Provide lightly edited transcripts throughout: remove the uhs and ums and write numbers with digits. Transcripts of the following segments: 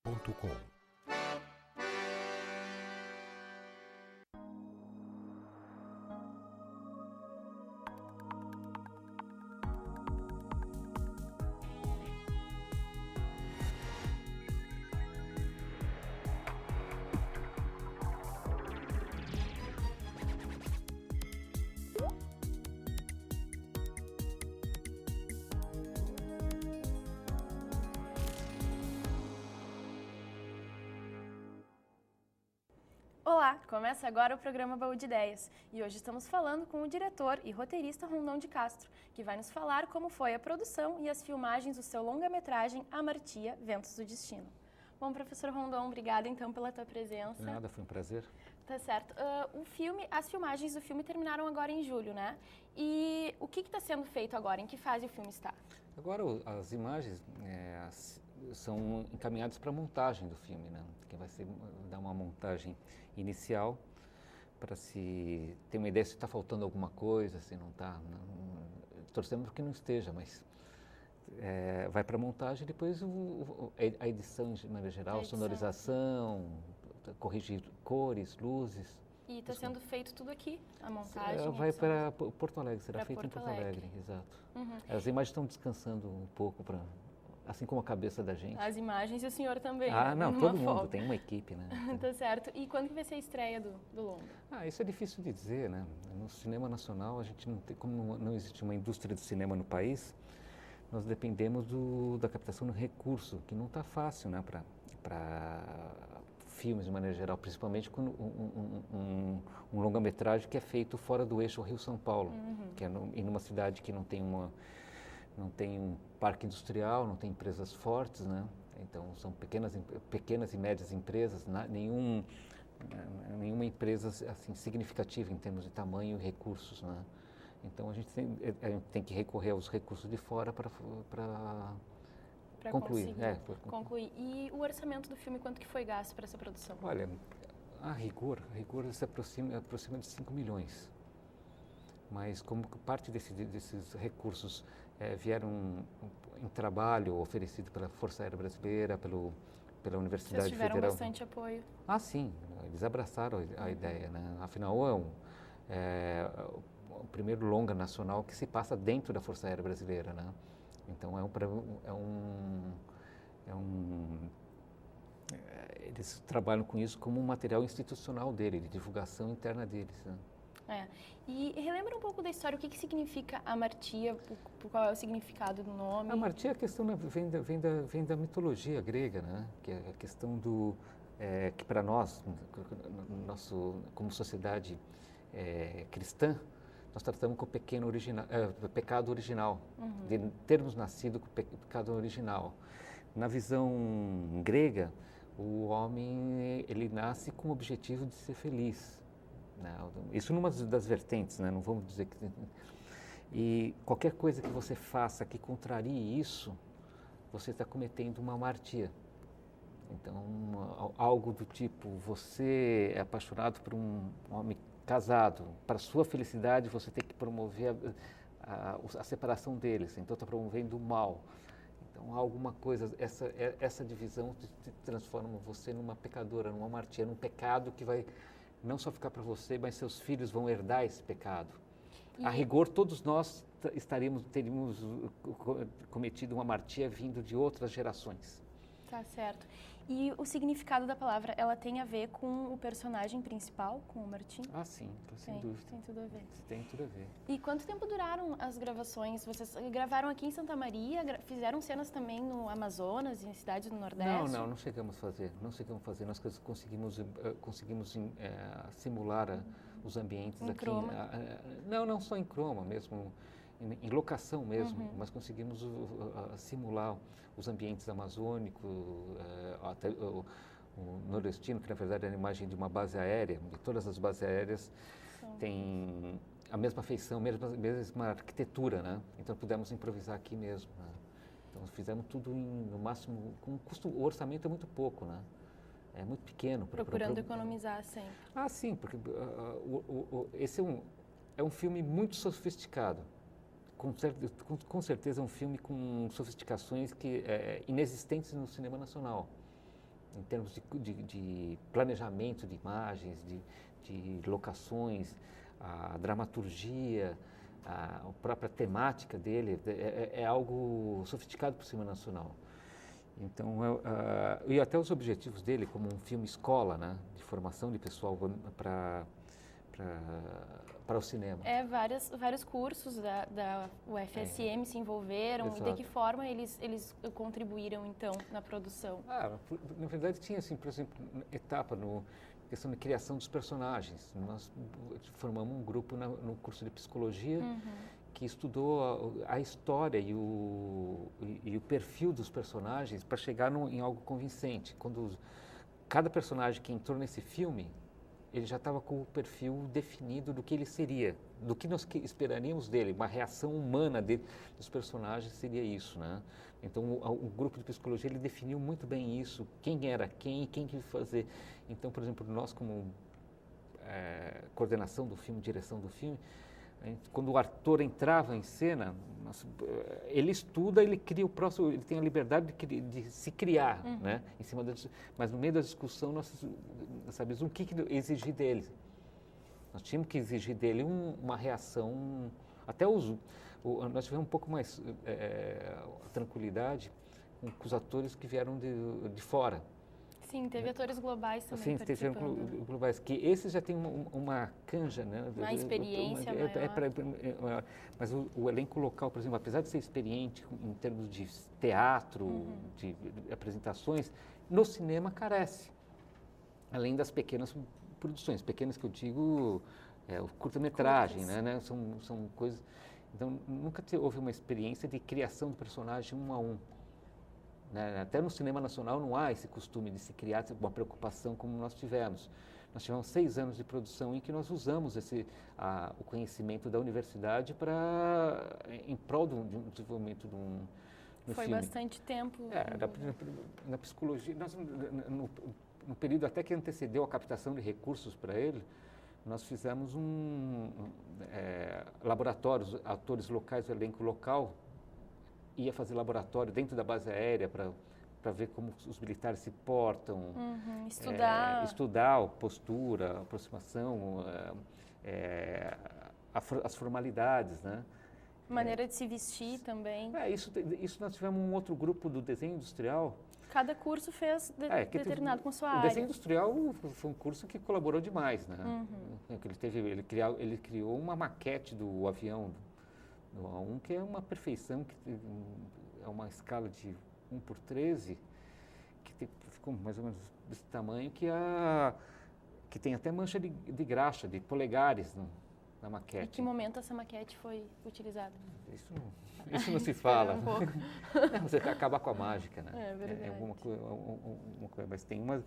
www.radiofobia.com. Olá, começa agora o programa Baú de Ideias e hoje estamos falando com o diretor e roteirista Rondon de Castro, que vai nos falar como foi a produção e as filmagens do seu longa-metragem Amartia, Ventos do Destino. Bom, professor Rondon, obrigada então pela tua presença. De nada, foi um prazer. Tá certo. As filmagens do filme terminaram agora em julho, né? E o que está sendo feito agora? Em que fase o filme está? Agora as imagens são encaminhadas para a montagem do filme, né? Que vai dar uma montagem inicial para se ter uma ideia se está faltando alguma coisa, se não está. Torcemos que não esteja, mas vai para a montagem e depois a edição de maneira geral, sonorização, corrigir cores, luzes. E está sendo feito tudo aqui, a montagem? Vai para Porto Alegre, será feito em Porto Alegre, exato. Uhum. As imagens estão descansando um pouco, assim como a cabeça da gente. As imagens e o senhor também. Não, todo mundo, tem uma equipe, né? Tá certo. E quando que vai ser a estreia do longa? Isso é difícil de dizer, né? No cinema nacional, a gente não tem, como não existe uma indústria de cinema no país, nós dependemos da captação de recurso, que não está fácil, né? Para filmes de maneira geral, principalmente quando um longa-metragem que é feito fora do eixo Rio-São Paulo, que é em uma cidade que não tem um parque industrial, não tem empresas fortes, né? Então são pequenas e médias empresas, nenhuma empresa assim significativa em termos de tamanho e recursos, né? Então a gente tem que recorrer aos recursos de fora para concluir. Concluir. E o orçamento do filme, quanto que foi gasto para essa produção? Olha, a rigor se aproxima de 5 milhões. Mas como parte desses recursos vieram em trabalho oferecido pela Força Aérea Brasileira, pela Universidade Federal. Vocês tiveram bastante apoio? Sim, eles abraçaram a ideia, né? Afinal, é o primeiro longa nacional que se passa dentro da Força Aérea Brasileira, né? Então eles trabalham com isso como um material institucional dele, de divulgação interna deles, né? E relembra um pouco da história, o que significa Amartia, qual é o significado do nome? Amartia, a questão vem da mitologia grega, né? Que é a questão que para nós, como sociedade cristã, nós tratamos com o pecado original, de termos nascido com o pecado original. Na visão grega, o homem ele nasce com o objetivo de ser feliz. Isso numa das vertentes, né? Não vamos dizer que... E qualquer coisa que você faça que contrarie isso, você está cometendo uma amartia. Então, algo do tipo, você é apaixonado por um homem casado, para sua felicidade você tem que promover a separação deles, então está promovendo o mal. Então, alguma coisa, essa divisão transforma você numa pecadora, numa amartia, num pecado que vai não só ficar para você, mas seus filhos vão herdar esse pecado. A rigor, todos nós teríamos cometido uma amartia vindo de outras gerações. Tá certo. E o significado da palavra, ela tem a ver com o personagem principal, com o Martim? Sim, sem dúvida. Tem tudo a ver. Tem tudo a ver. E quanto tempo duraram as gravações? Vocês gravaram aqui em Santa Maria, fizeram cenas também no Amazonas e em cidades do Nordeste? Não chegamos a fazer. Nós conseguimos simular os ambientes em aqui. Croma? Não só em croma, mesmo em locação mesmo, mas conseguimos simular os ambientes amazônicos, até o nordestino, que na verdade é a imagem de uma base aérea, de todas as bases aéreas têm a mesma feição, mesma arquitetura, né? Então pudemos improvisar aqui mesmo, né? Então fizemos tudo no máximo, o orçamento é muito pouco, né? É muito pequeno. Procurando economizar sempre. Sim, porque esse é um filme muito sofisticado. Com certeza é um filme com sofisticações inexistentes no cinema nacional. em termos de planejamento de imagens, de locações, a dramaturgia, a própria temática dele é algo sofisticado para o cinema nacional. Então, e até os objetivos dele, como um filme escola, né, de formação de pessoal para o cinema. Vários cursos da UFSM se envolveram. Exato. E de que forma eles contribuíram, então, na produção? Na verdade, tinha, assim, por exemplo, etapa no questão de criação dos personagens. Nós formamos um grupo no curso de psicologia que estudou a história e o perfil dos personagens para chegar em algo convincente. Quando cada personagem que entrou nesse filme, ele já estava com o perfil definido do que ele seria, do que nós esperaríamos dele, uma reação humana dos personagens seria isso, né? Então, o grupo de psicologia, ele definiu muito bem isso, quem era quem e quem que ia fazer. Então, por exemplo, nós como coordenação do filme, direção do filme, quando o ator entrava em cena, ele estuda, ele cria o próximo, ele tem a liberdade de se criar, né? Em cima mas no meio da discussão nós sabemos o que exigir dele. Nós tínhamos que exigir dele uma reação, até nós tivemos um pouco mais tranquilidade com os atores que vieram de fora. Sim, teve atores globais também participando. Teve globais, que esses já têm uma canja, né? Uma experiência maior. Mas o elenco local, por exemplo, apesar de ser experiente em termos de teatro, de apresentações, no cinema carece. Além das pequenas produções, pequenas que eu digo, o curta-metragem, né? São coisas... Então, nunca houve uma experiência de criação do personagem um a um. Né? Até no cinema nacional não há esse costume de se criar uma preocupação como nós tivemos. Nós tivemos 6 anos de produção em que nós usamos o conhecimento da universidade em prol de um desenvolvimento de um filme. Foi bastante tempo. Na psicologia, no período até que antecedeu a captação de recursos para ele, nós fizemos laboratórios, atores locais, o elenco local ia fazer laboratório dentro da base aérea para ver como os militares se portam, estudar postura, aproximação, as formalidades, né? Maneira de se vestir também. Isso nós tivemos um outro grupo do desenho industrial. Cada curso fez determinado com sua área. O desenho industrial foi um curso que colaborou demais, né? Ele criou uma maquete do avião do A1, que é uma perfeição, que é uma escala de 1/13, que ficou mais ou menos desse tamanho, que tem até mancha de graxa, de polegares na maquete. Em que momento essa maquete foi utilizada? Isso não se fala. Um pouco. Você vai acabar com a mágica, né? É verdade. Alguma coisa, mas tem uma...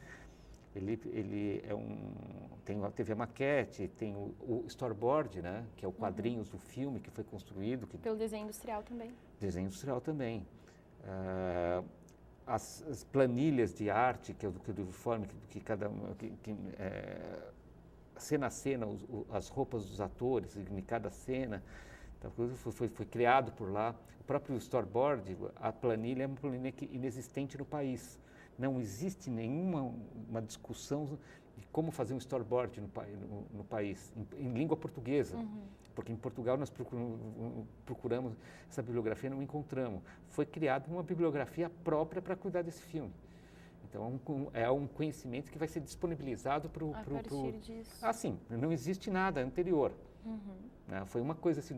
teve a maquete, tem o storyboard, né, que é o quadrinhos do filme que foi construído. Pelo desenho industrial também. Desenho industrial também. As planilhas de arte, que é do uniforme, cena a cena, as roupas dos atores em cada cena, então, foi criado por lá. O próprio storyboard, a planilha é uma planilha inexistente no país. Não existe nenhuma discussão de como fazer um storyboard no país, em língua portuguesa. Porque em Portugal nós procuramos essa bibliografia e não encontramos. Foi criada uma bibliografia própria para cuidar desse filme. Então, é um conhecimento que vai ser disponibilizado para o... A partir disso. Sim, não existe nada anterior. Né? Foi uma coisa assim,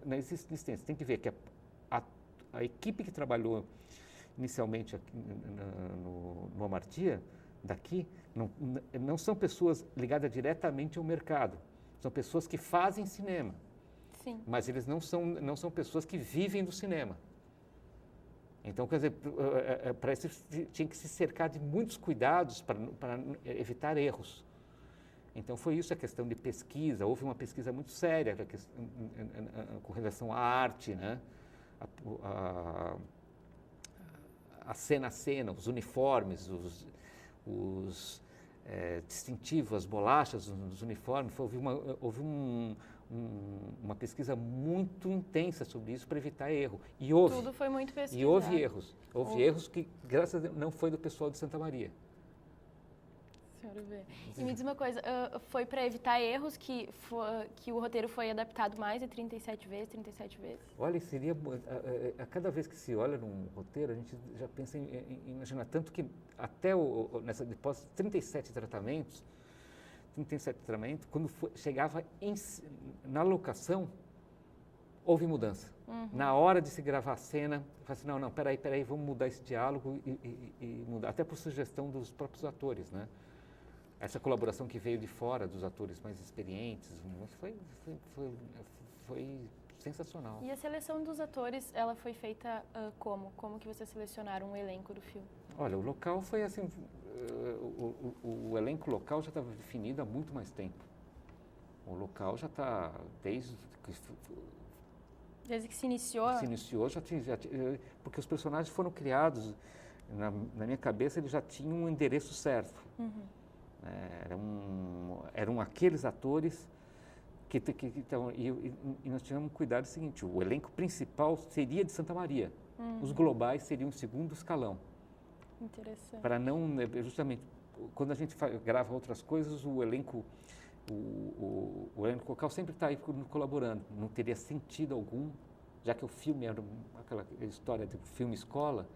na existência. Tem que ver que a equipe que trabalhou inicialmente aqui, no Amartya, daqui, não são pessoas ligadas diretamente ao mercado. São pessoas que fazem cinema. Sim. Mas eles não são pessoas que vivem do cinema. Então, quer dizer, para isso tinha que se cercar de muitos cuidados para evitar erros. Então, foi isso a questão de pesquisa. Houve uma pesquisa muito séria com relação à arte, né? A cena a cena, os uniformes, os distintivos, as bolachas dos uniformes. Houve uma pesquisa muito intensa sobre isso para evitar erro. Tudo foi muito pesquisado. E houve erros. Houve erros que, graças a Deus, não foi do pessoal de Santa Maria. senhora vê. E me diz uma coisa, foi para evitar erros que o roteiro foi adaptado mais de 37 vezes? Olha, seria a cada vez que se olha num roteiro, a gente já pensa em imaginar tanto que até depois 37 tratamentos, quando chegava na locação, houve mudança. Na hora de se gravar a cena, eu falei assim, não, peraí, vamos mudar esse diálogo e mudar, até por sugestão dos próprios atores, né? Essa colaboração que veio de fora, dos atores mais experientes, foi sensacional. E a seleção dos atores, ela foi feita como? Como que vocês selecionaram o elenco do filme? Olha, o local foi assim, o elenco local já estava definido há muito mais tempo. O local já está, desde que se iniciou? Se iniciou, porque os personagens foram criados, na minha cabeça, eles já tinham um endereço certo. Eram aqueles atores e nós tivemos que cuidar do seguinte, o elenco principal seria de Santa Maria, os globais seriam o segundo escalão. Interessante. Para não, justamente, quando a gente grava outras coisas, o elenco local sempre está aí colaborando, não teria sentido algum, já que o filme era aquela história de filme escola,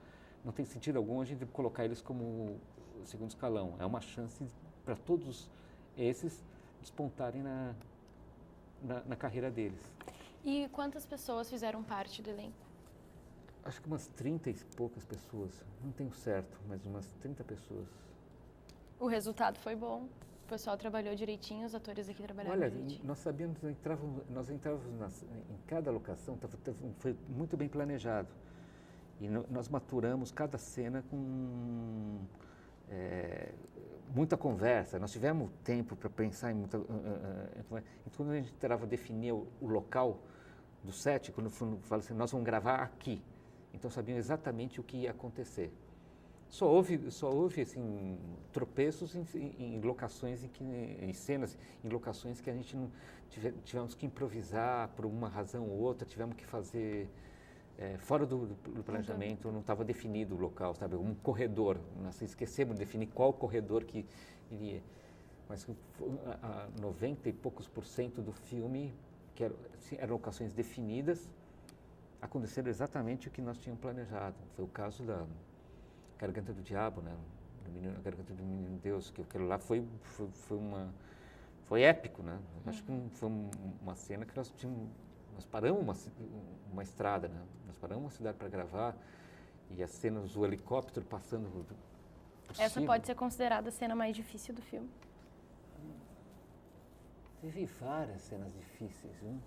não tem sentido algum a gente colocar eles como segundo escalão. É uma chance para todos esses despontarem na carreira deles. E quantas pessoas fizeram parte do elenco? Acho que umas 30 e poucas pessoas, não tenho certo, mas umas 30 pessoas. O resultado foi bom? O pessoal trabalhou direitinho, os atores aqui trabalharam direitinho? Olha, nós sabíamos, nós entrávamos em cada locação, foi muito bem planejado. E nós maturamos cada cena com muita conversa. Nós tivemos tempo para pensar em muita... Então, quando a gente entrava a definir o local do set, quando fala assim, nós vamos gravar aqui. Então, sabiam exatamente o que ia acontecer. Só houve assim, tropeços em locações, em cenas, em locações que a gente não tivemos que improvisar por uma razão ou outra, tivemos que fazer fora do planejamento, não estava definido o local, sabe? Um corredor, nós esquecemos de definir qual corredor que iria. Mas 90 e poucos % do filme, que eram locações definidas, aconteceram exatamente o que nós tínhamos planejado. Foi o caso da Garganta do Diabo, né? A Garganta do Menino Deus, que aquilo lá foi épico, né? Acho que foi uma cena que nós paramos uma estrada, né? Nós paramos uma cidade para gravar e as cenas do helicóptero passando por Essa cima. pode ser considerada a cena mais difícil do filme? Teve várias cenas difíceis, viu?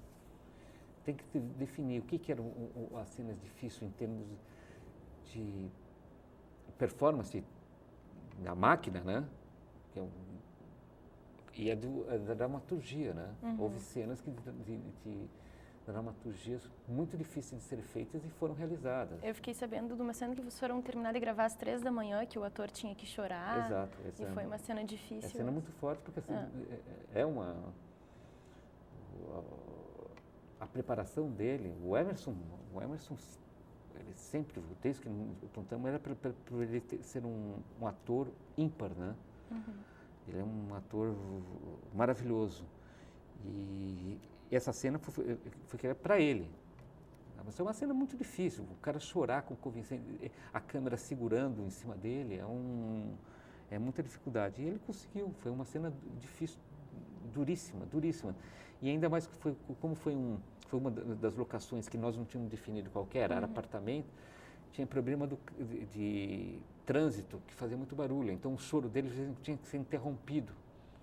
Tem que definir o que eram as cenas difíceis em termos de performance da máquina, né? E da dramaturgia, né? Houve cenas de dramaturgias muito difíceis de serem feitas e foram realizadas. Eu fiquei sabendo de uma cena que vocês foram terminar de gravar às 3 da manhã, que o ator tinha que chorar. Exato. E foi uma cena difícil. É cena muito forte, porque assim, a preparação dele, o Emerson, ele sempre, desde que contamos, era por ele ser um ator ímpar, né? Ele é um ator maravilhoso. E essa cena foi criada para ele. Mas é uma cena muito difícil, o cara chorar com convincência, a câmera segurando em cima dele, é muita dificuldade. E ele conseguiu, foi uma cena difícil, duríssima. E ainda mais que como foi uma das locações que nós não tínhamos definido qual que era apartamento, tinha problema de trânsito que fazia muito barulho, então o choro dele tinha que ser interrompido.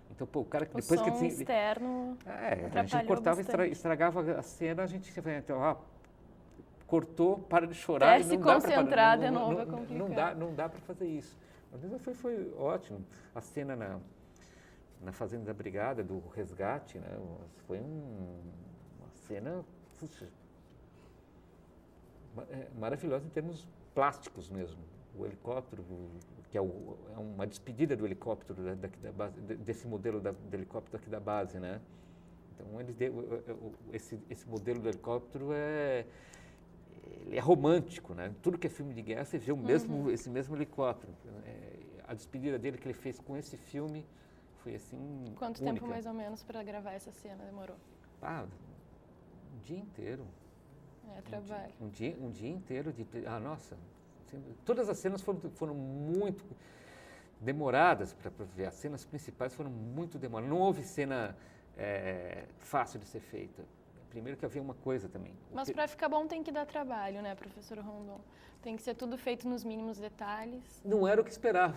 Então, o cara que depois que externo a gente cortava e estragava a cena, a gente então, cortou, para de chorar. Se concentrar de novo é complicado. Não dá para fazer isso. Mas foi ótimo. A cena na Fazenda da Brigada, do resgate, né? Foi uma cena maravilhosa em termos plásticos mesmo. O helicóptero, que é uma despedida do helicóptero daqui da base, desse modelo do helicóptero aqui da base, né? Então, esse modelo do helicóptero ele é romântico, né? Tudo que é filme de guerra, você vê esse mesmo helicóptero. a despedida dele que ele fez com esse filme foi assim, Quanto única. tempo mais ou menos para gravar essa cena demorou? Um dia inteiro. É, trabalho. Um dia inteiro de... nossa, todas as cenas foram muito demoradas para ver. As cenas principais foram muito demoradas. Não houve cena fácil de ser feita. Primeiro que havia uma coisa também. Mas para ficar bom tem que dar trabalho, né, professor Rondon? Tem que ser tudo feito nos mínimos detalhes. Não era o que esperava.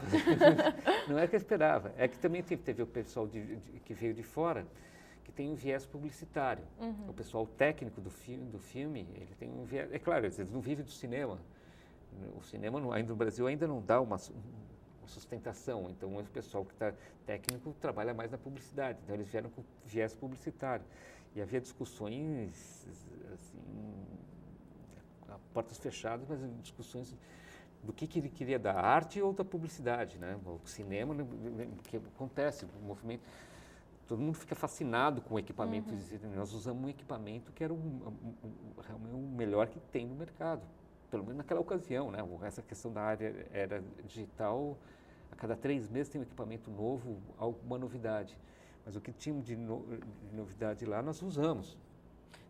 Não era o que eu esperava. É que também teve o pessoal que veio de fora, que tem um viés publicitário. O pessoal técnico do filme, ele tem um viés... É claro, eles não vivem do cinema. O cinema, ainda no Brasil, ainda não dá uma sustentação. Então, o pessoal que está técnico trabalha mais na publicidade. Então, eles vieram com viés publicitário. E havia discussões, assim, a portas fechadas, mas discussões do que ele queria, da arte ou da publicidade, né? O cinema, que acontece, o movimento... Todo mundo fica fascinado com o equipamento. Nós usamos um equipamento que era realmente o melhor que tem no mercado, pelo menos naquela ocasião, né? Essa questão da área era digital, a cada 3 meses tem um equipamento novo, alguma novidade. Mas o que tínhamos de novidade lá, nós usamos.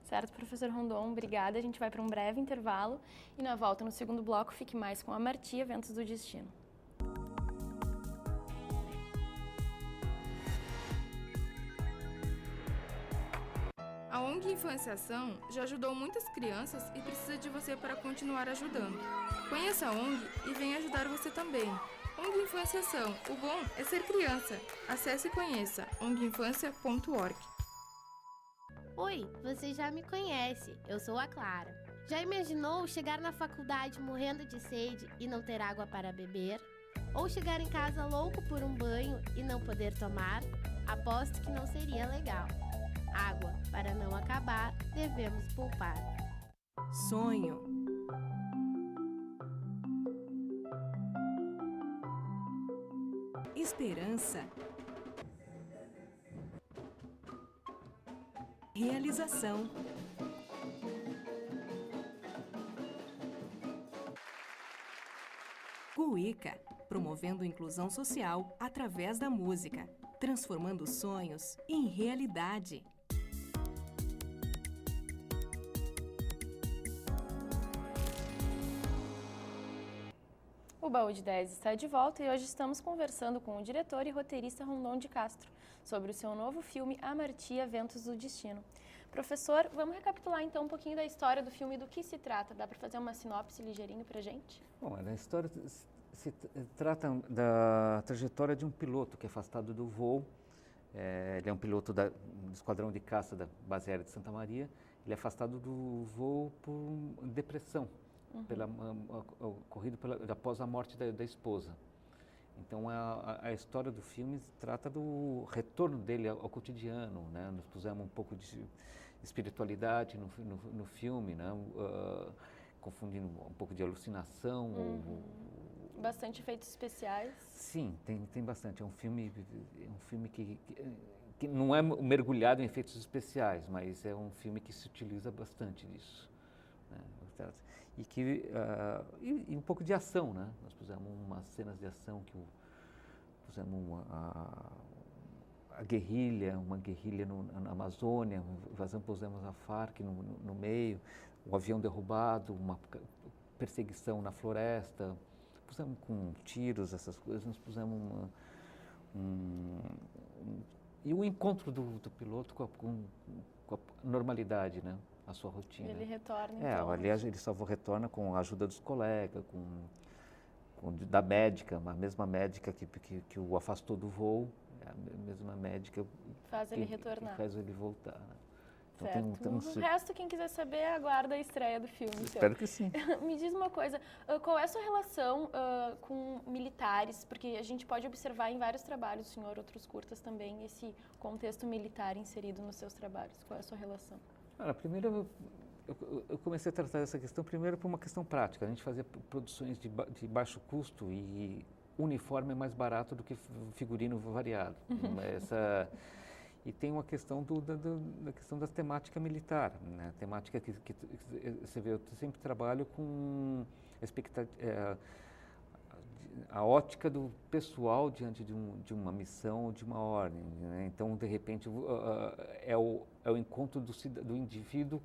Certo, professor Rondon, obrigada. A gente vai para um breve intervalo e na volta, no segundo bloco, fique mais com a Marti, Ventos do Destino. A ONG Infância Ação já ajudou muitas crianças e precisa de você para continuar ajudando. Conheça a ONG e venha ajudar você também. ONG Infância Ação, o bom é ser criança. Acesse e conheça onginfancia.org. Oi, você já me conhece, eu sou a Clara. Já imaginou chegar na faculdade morrendo de sede e não ter água para beber? Ou chegar em casa louco por um banho e não poder tomar? Aposto que não seria legal. Água, para não acabar, devemos poupar. Sonho. Esperança. Realização. Cuíca, promovendo inclusão social através da música, transformando sonhos em realidade. O Baú de 10 está de volta e hoje estamos conversando com o diretor e roteirista Rondon de Castro sobre o seu novo filme Amartia, Ventos do Destino. Professor, vamos recapitular então um pouquinho da história do filme e do que se trata. Dá para fazer uma sinopse ligeirinho para a gente? Bom, a história se trata da trajetória de um piloto que é afastado do voo. Ele é um piloto do Esquadrão de Caça da Base Aérea de Santa Maria. Ele é afastado do voo por depressão. Ocorrido após a morte da esposa. Então, a história do filme trata do retorno dele ao cotidiano, né? Nós pusemos um pouco de espiritualidade no filme, né? Confundindo um pouco de alucinação. Bastante efeitos especiais. Sim, tem bastante. É um filme que não é mergulhado em efeitos especiais, mas é um filme que se utiliza bastante disso, né? E um pouco de ação, né? Nós pusemos umas cenas de ação pusemos a guerrilha, uma guerrilha na Amazônia, pusemos a Farc no meio, o avião derrubado, uma perseguição na floresta, pusemos com tiros, essas coisas, nós pusemos e o encontro do piloto com a normalidade, né? A sua rotina. Ele retorna, então. Aliás, ele só retorna com a ajuda dos colegas, da médica, a mesma médica que o afastou do voo, é a mesma médica faz ele retornar. Que faz ele voltar. Então, certo. O resto, quem quiser saber, aguarda a estreia do filme. Espero que sim. Me diz uma coisa, qual é a sua relação com militares? Porque a gente pode observar em vários trabalhos, o senhor, outros curtas também, esse contexto militar inserido nos seus trabalhos. Qual é a sua relação? Primeiro, eu comecei a tratar essa questão primeiro por uma questão prática. A gente fazia produções de baixo custo e uniforme é mais barato do que figurino variado. E tem uma questão da questão da temática militar, né? Temática que você vê, eu sempre trabalho com a ótica do pessoal diante de uma missão, de uma ordem, né? Então, de repente, é o encontro do indivíduo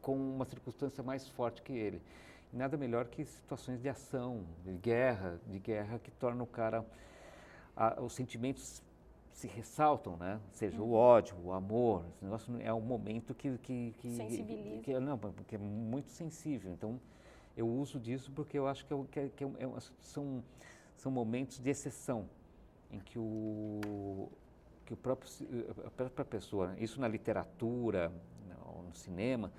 com uma circunstância mais forte que ele. E nada melhor que situações de ação, de guerra que tornam o cara... os sentimentos se ressaltam, né? Seja o ódio, o amor. Esse negócio é um momento que sensibiliza. Que é muito sensível. Então, eu uso disso porque eu acho que são momentos de exceção em que a própria pessoa, isso na literatura, no cinema,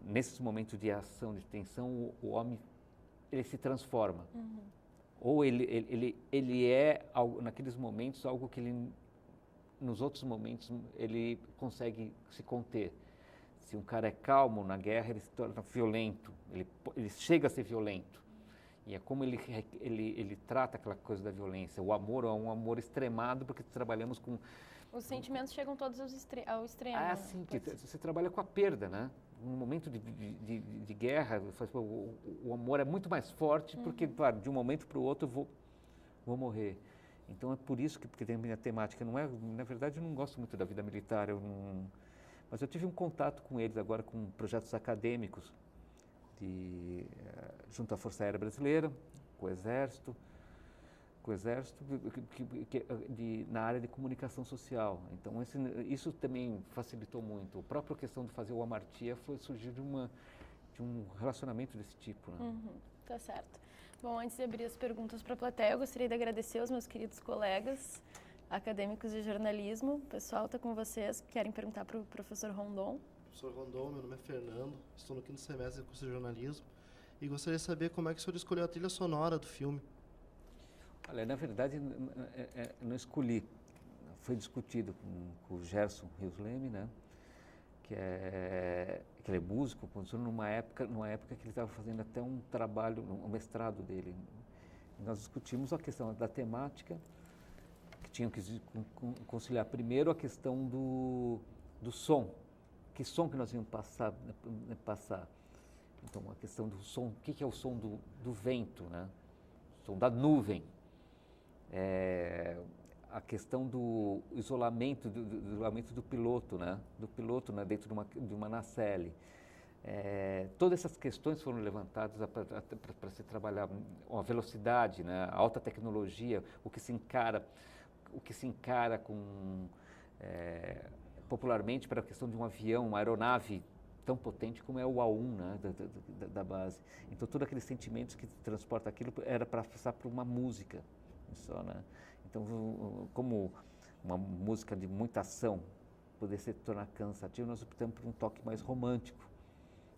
nesses momentos de ação, de tensão, o homem ele se transforma. Ou ele é, naqueles momentos, algo que nos outros momentos, ele consegue se conter. Se um cara é calmo na guerra, ele se torna violento, ele chega a ser violento. E é como ele trata aquela coisa da violência. O amor é um amor extremado, porque trabalhamos com... Os sentimentos chegam todos ao extremo. Ah, sim, você trabalha com a perda, né? Num momento de guerra, o amor é muito mais forte, porque, claro, de um momento para o outro eu vou morrer. Então é por isso que tem a minha temática. Não é, na verdade, eu não gosto muito da vida militar, mas eu tive um contato com eles agora, com projetos acadêmicos, junto à Força Aérea Brasileira, com o Exército, na área de comunicação social. Então, isso também facilitou muito. A própria questão de fazer o Amartia surgiu de um relacionamento desse tipo, né? Tá certo. Bom, antes de abrir as perguntas para a plateia, eu gostaria de agradecer aos meus queridos colegas acadêmicos de jornalismo. O pessoal está com vocês, querem perguntar para o professor Rondon. Professor Rondon, meu nome é Fernando, estou no 5º semestre do curso de jornalismo e gostaria de saber como é que o senhor escolheu a trilha sonora do filme. Olha, na verdade, não escolhi. Foi discutido com o Gerson Rios Leme, né? Que ele é músico, compositor, numa época que ele estava fazendo até um trabalho, um mestrado dele. Nós discutimos a questão da temática, que tinham que conciliar primeiro a questão do som. Que som que nós íamos passar. Então, a questão do som, o que é o som do vento, né? O som da nuvem. A questão do isolamento do piloto, né? Do piloto, né? Dentro de uma nacelle. Todas essas questões foram levantadas para se trabalhar a velocidade, né? A alta tecnologia, o que se encara com popularmente para a questão de um avião, uma aeronave tão potente como é o A1, né? da base. Então, todos aqueles sentimentos que transporta aquilo era para passar por uma música. Só, né? Então, como uma música de muita ação poder se tornar cansativa, nós optamos por um toque mais romântico,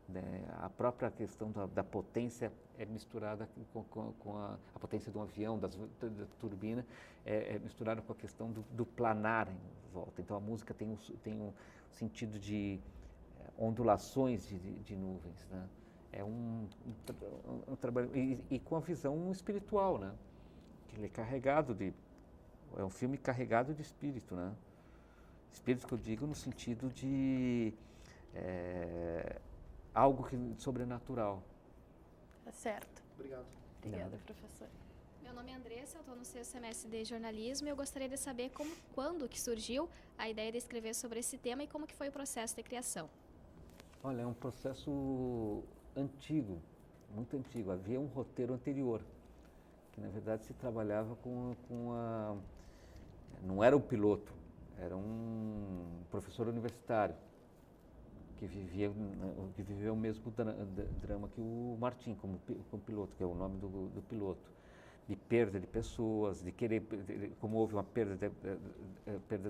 né? A própria questão da potência é misturada com a potência de um avião, da turbina, é misturada com a questão do planar em volta. Então, a música tem um sentido de ondulações de nuvens, né? É um trabalho e com a visão espiritual, né? Ele é carregado é um filme carregado de espírito, né? Espírito que eu digo no sentido de algo sobrenatural. Tá certo. Obrigado. Obrigada, professor. Meu nome é Andressa, eu estou no 6º semestre de jornalismo e eu gostaria de saber quando que surgiu a ideia de escrever sobre esse tema e como que foi o processo de criação. Olha, é um processo antigo, muito antigo. Havia um roteiro anterior, que na verdade se trabalhava não era um piloto, era um professor universitário que vivia o mesmo drama que o Martim, como piloto, que é o nome do piloto, de perda de pessoas, de querer, como houve uma perda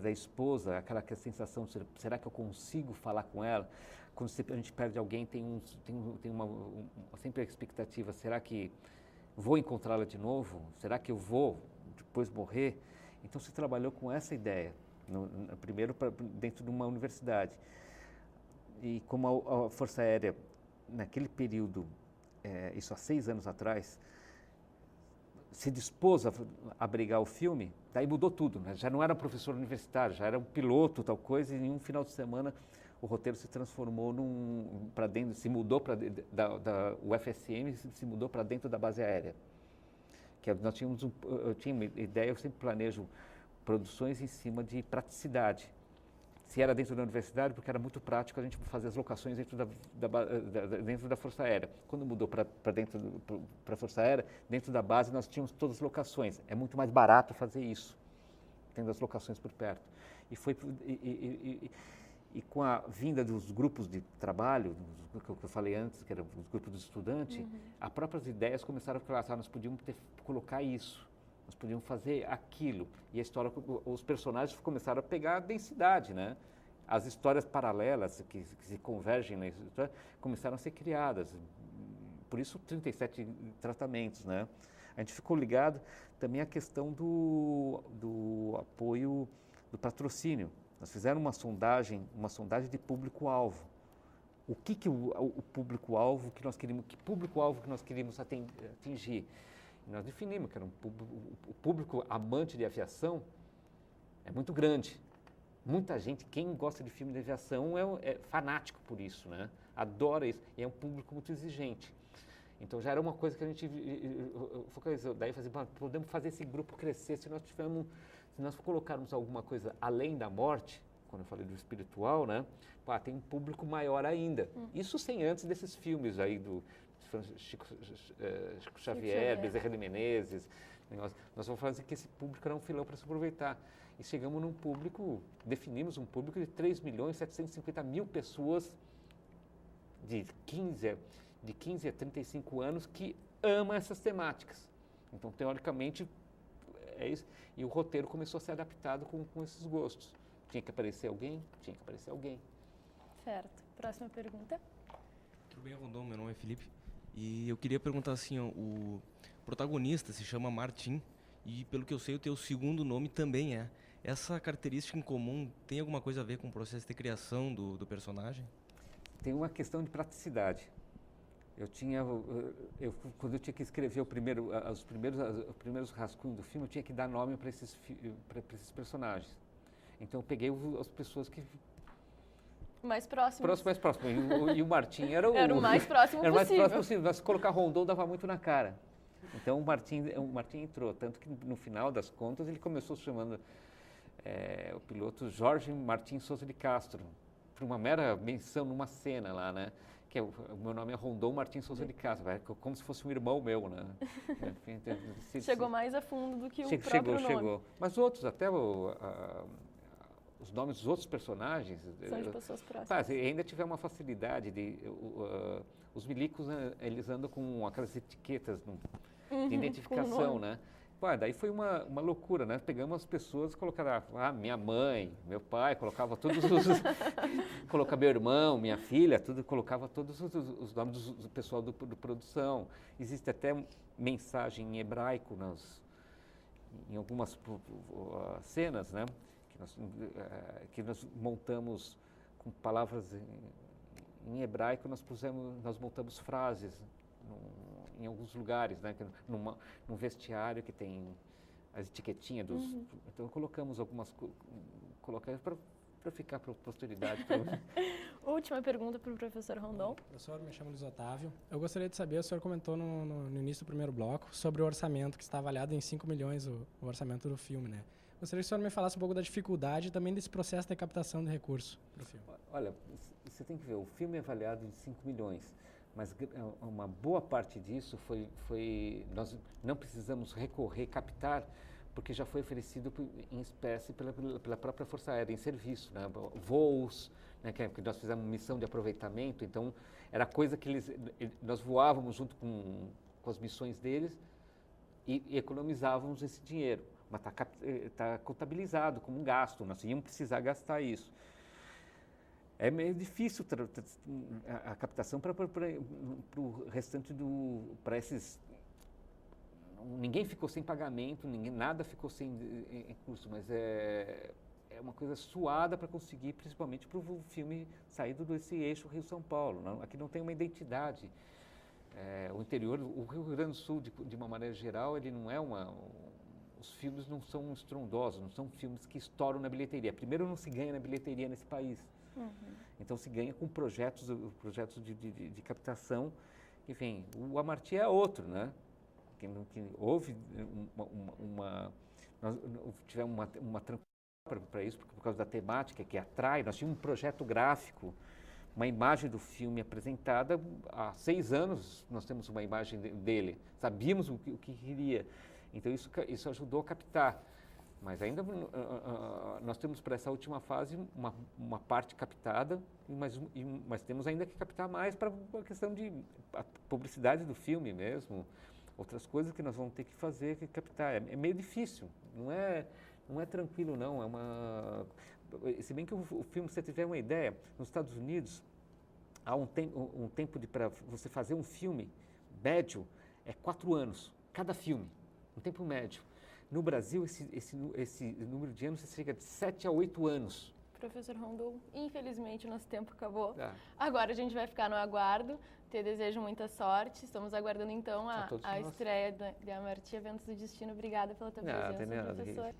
da esposa, aquela sensação, será que eu consigo falar com ela? Quando a gente perde alguém, tem sempre a expectativa, será que vou encontrá-la de novo? Será que eu vou depois morrer? Então se trabalhou com essa ideia, primeiro dentro de uma universidade. E como a Força Aérea, naquele período, isso há 6 anos atrás, se dispôs a abrigar o filme, daí mudou tudo, né? Já não era um professor universitário, já era um piloto, tal coisa, e em um final de semana o roteiro se transformou para dentro, se mudou da UFSM, se mudou para dentro da base aérea, nós tínhamos eu tinha uma ideia, eu sempre planejo produções em cima de praticidade. Se era dentro da universidade, porque era muito prático a gente fazer as locações dentro da Força Aérea. Quando mudou para a Força Aérea, dentro da base nós tínhamos todas as locações. É muito mais barato fazer isso, tendo as locações por perto. E com a vinda dos grupos de trabalho, que eu falei antes, que eram os grupos de estudante, as próprias ideias começaram a falar, nós podíamos colocar isso. Nós podíamos fazer aquilo. E a história, os personagens começaram a pegar a densidade, né? As histórias paralelas que se convergem na história começaram a ser criadas. Por isso, 37 tratamentos, né? A gente ficou ligado também à questão do apoio, do patrocínio. Nós fizemos uma sondagem de público-alvo. O público-alvo que nós queríamos, que público-alvo que nós queríamos atingir? E nós definimos que era o público amante de aviação é muito grande. Muita gente, quem gosta de filme de aviação é fanático por isso, né? Adora isso. E é um público muito exigente. Então já era uma coisa que a gente focalizou. Daí podemos fazer esse grupo crescer se nós colocarmos alguma coisa além da morte, quando eu falei do espiritual, né? Tem um público maior ainda. Isso sem antes desses filmes aí do Chico Xavier, Bezerra de Menezes. Nós vamos fazer que esse público era um filão para se aproveitar. E chegamos num público, definimos um público de 3.750.000 pessoas de 15 a 35 anos que ama essas temáticas. Então, teoricamente, é isso. E o roteiro começou a ser adaptado com esses gostos. Tinha que aparecer alguém? Tinha que aparecer alguém. Certo. Próxima pergunta. Tudo bem, Rondon? Meu nome é Felipe. E eu queria perguntar assim, ó, o protagonista se chama Martim e, pelo que eu sei, o teu segundo nome também é. Essa característica em comum tem alguma coisa a ver com o processo de criação do personagem? Tem uma questão de praticidade. Quando eu tinha que escrever os primeiros rascunhos do filme, eu tinha que dar nome para esses personagens. Então eu peguei as pessoas que mais próximo. Mais próximo. E o Martim era o mais próximo possível. Era o mais próximo possível. Mas se colocar Rondon dava muito na cara. Então o Martim entrou. Tanto que no final das contas ele começou chamando o piloto Jorge Martim Souza de Castro, por uma mera menção numa cena lá, né? Que o meu nome é Rondon Martim Souza de Castro, como se fosse um irmão meu, né? Chegou mais a fundo do que o próprio nome. Chegou. Mas outros, até os nomes dos outros personagens são de pessoas próximas. Ainda tiver uma facilidade de os milicos, né, eles andam com aquelas etiquetas de identificação, né? Daí foi uma loucura, né? Pegamos as pessoas, colocaram minha mãe, meu pai, colocava todos os colocava meu irmão, minha filha, colocava todos os nomes do pessoal do produção. Existe até mensagem em hebraico em algumas cenas, né? Que nós montamos com palavras em hebraico, nós montamos frases em alguns lugares, né? Num vestiário que tem as etiquetinhas dos... Então colocamos algumas para ficar para a posteridade. Última pergunta para o professor Rondon. Professor, me chamo Luiz Otávio. Eu gostaria de saber, o senhor comentou no início do primeiro bloco sobre o orçamento, que está avaliado em 5 milhões o orçamento do filme, né? Gostaria que o senhor me falasse um pouco da dificuldade e também desse processo de captação de recursos para o filme. Olha, você tem que ver, o filme é avaliado em 5 milhões, mas uma boa parte disso nós não precisamos captar, porque já foi oferecido em espécie pela própria Força Aérea, em serviço, né? Voos, né? Que nós fizemos missão de aproveitamento, então era coisa que nós voávamos junto com as missões deles e economizávamos esse dinheiro. Mas está contabilizado como um gasto, nós íamos precisar gastar isso. É meio difícil a captação para o restante para esses... Ninguém ficou sem pagamento, nada ficou sem custo, mas é uma coisa suada para conseguir, principalmente para o filme sair desse eixo Rio-São Paulo. Aqui não tem uma identidade. O interior, o Rio Grande do Sul, de uma maneira geral, ele não é os filmes não são estrondosos, não são filmes que estouram na bilheteria. Primeiro, não se ganha na bilheteria nesse país. Então, se ganha com projetos de captação. Enfim, o Amartya é outro, né? que houve nós tivemos uma tranquilidade para isso, por causa da temática que atrai. Nós tínhamos um projeto gráfico, uma imagem do filme apresentada. Há 6 anos nós temos uma imagem dele, sabíamos o que queria. Então isso ajudou a captar. Mas ainda nós temos para essa última fase uma parte captada, mas temos ainda que captar mais para a questão de a publicidade do filme mesmo, outras coisas que nós vamos ter que fazer, que captar. É meio difícil, não é tranquilo não. Se bem que o filme, se você tiver uma ideia, nos Estados Unidos há um tempo para você fazer um filme médio é 4 anos, cada filme, um tempo médio. No Brasil, esse número de anos chega de 7 a 8 anos. Professor Rondon, infelizmente o nosso tempo acabou. Ah. Agora a gente vai ficar no aguardo. Te desejo muita sorte. Estamos aguardando então a estreia de Amartya, Ventos do Destino. Obrigada pela tua presença, professor.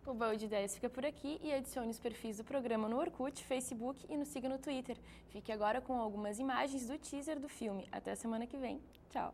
O Baú de Ideias fica por aqui e adicione os perfis do programa no Orkut, Facebook e nos siga no Twitter. Fique agora com algumas imagens do teaser do filme. Até a semana que vem. Tchau.